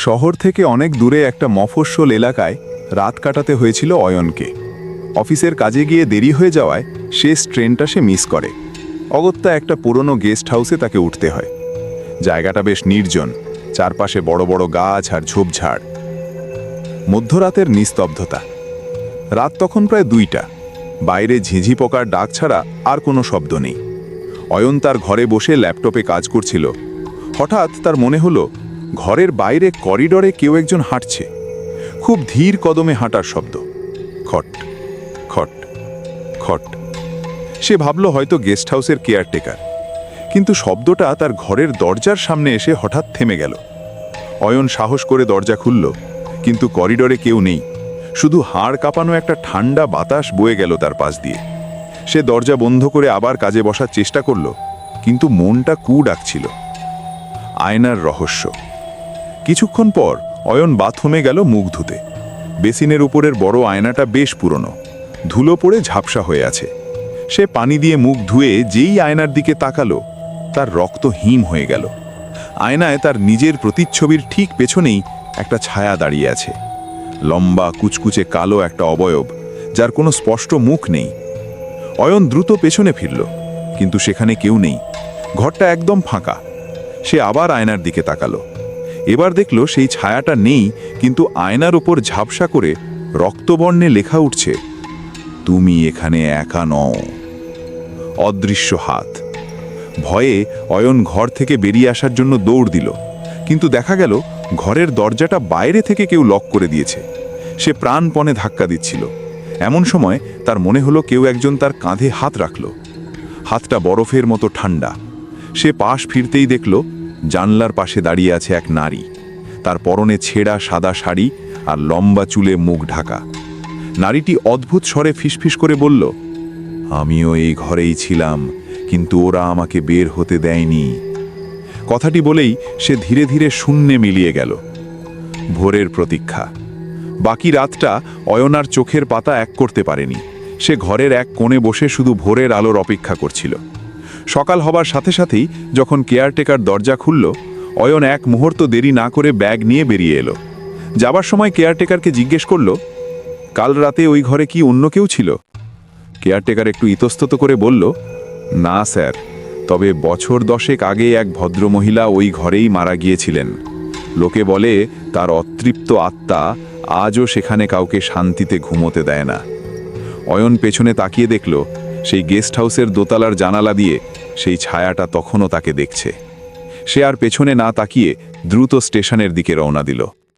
শহর থেকে অনেক দূরে একটা মফস্বল এলাকায় রাত কাটাতে হয়েছিল অয়নকে। অফিসের কাজে গিয়ে দেরি হয়ে যাওয়ায় শেষ ট্রেনটা সে মিস করে। অগত্যা একটা পুরনো গেস্ট হাউসে তাকে উঠতে হয়। জায়গাটা বেশ নির্জন, চারপাশে বড় বড় গাছ আর ঝোপঝাড়। মধ্যরাতের নিস্তব্ধতা। রাত তখন প্রায় 2টা। বাইরে ঝিঝি পোকার ডাক ছাড়া আর কোনো শব্দ নেই। অয়ন তার ঘরে বসে ল্যাপটপে কাজ করছিল। হঠাৎ তার মনে হলো ঘরের বাইরে করিডোরে কেউ একজন হাঁটছে। খুব ধীর কদমে হাঁটার শব্দ। খট খট খট। সে ভাবল হয়তো গেস্ট হাউসের কেয়ারটেকার, কিন্তু শব্দটা তার ঘরের দরজার সামনে এসে হঠাৎ থেমে গেল। অয়ন সাহস করে দরজা খুলল, কিন্তু করিডোরে কেউ নেই। শুধু হাড় কাঁপানো একটা ঠান্ডা বাতাস বয়ে গেল তার পাশ দিয়ে। সে দরজা বন্ধ করে আবার কাজে বসার চেষ্টা করল, কিন্তু মনটা কু ডাকছিল। আয়নার রহস্য। কিছুক্ষণ পর অয়ন বাথরুমে গেল মুখ ধুতে। বেসিনের উপরের বড় আয়নাটা বেশ পুরনো, ধুলো পড়ে ঝাপসা হয়ে আছে। সে পানি দিয়ে মুখ ধুয়ে যেই আয়নার দিকে তাকালো, তার রক্ত হিম হয়ে গেল। আয়নায় তার নিজের প্রতিচ্ছবির ঠিক পেছনেই একটা ছায়া দাঁড়িয়ে আছে। লম্বা কুচকুচে কালো একটা অবয়ব, যার কোনো স্পষ্ট মুখ নেই। অয়ন দ্রুত পেছনে ফিরল, কিন্তু সেখানে কেউ নেই। ঘরটা একদম ফাঁকা। সে আবার আয়নার দিকে তাকালো। এবার দেখল সেই ছায়াটা নেই, কিন্তু আয়নার ওপর ঝাপসা করে রক্তবর্ণে লেখা উঠছে, তুমি এখানে একা নও। অদৃশ্য হাত। ভয়ে অয়ন ঘর থেকে বেরিয়ে আসার জন্য দৌড় দিল, কিন্তু দেখা গেল ঘরের দরজাটা বাইরে থেকে কেউ লক করে দিয়েছে। সে প্রাণপণে ধাক্কা দিচ্ছিল। এমন সময় তার মনে হলো কেউ একজন তার কাঁধে হাত রাখল। হাতটা বরফের মতো ঠান্ডা। সে পাশ ফিরতেই দেখল জানলার পাশে দাঁড়িয়ে আছে এক নারী। তার পরনে ছেঁড়া সাদা শাড়ি আর লম্বা চুলে মুখ ঢাকা। নারীটি অদ্ভুত স্বরে ফিসফিস করে বলল, আমিও এই ঘরেই ছিলাম, কিন্তু ওরা আমাকে বের হতে দেয়নি। কথাটি বলেই সে ধীরে ধীরে শূন্যে মিলিয়ে গেল। ভোরের প্রতীক্ষা। বাকি রাতটা অয়নার চোখের পাতা এক করতে পারেনি। সে ঘরের এক কোণে বসে শুধু ভোরের আলোর অপেক্ষা করছিল। সকাল হবার সাথে সাথেই যখন কেয়ারটেকার দরজা খুলল, অয়ন এক মুহূর্ত দেরি না করে ব্যাগ নিয়ে বেরিয়ে এলো। যাবার সময় কেয়ারটেকারকে জিজ্ঞেস করল, কাল রাতে ওই ঘরে কি অন্য কেউ ছিল? কেয়ারটেকার একটু ইতস্তত করে বলল, না স্যার, তবে বছর 10 আগে এক ভদ্রমহিলা ওই ঘরেই মারা গিয়েছিলেন। লোকে বলে তার অতৃপ্ত আত্মা আজও সেখানে কাউকে শান্তিতে ঘুমোতে দেয় না। অয়ন পেছনে তাকিয়ে দেখল সেই গেস্ট হাউসের দোতলার জানালা দিয়ে সেই ছায়াটা তখনও তাকে দেখছে। সে আর পেছনে না তাকিয়ে দ্রুত স্টেশনের দিকে রওনা দিল।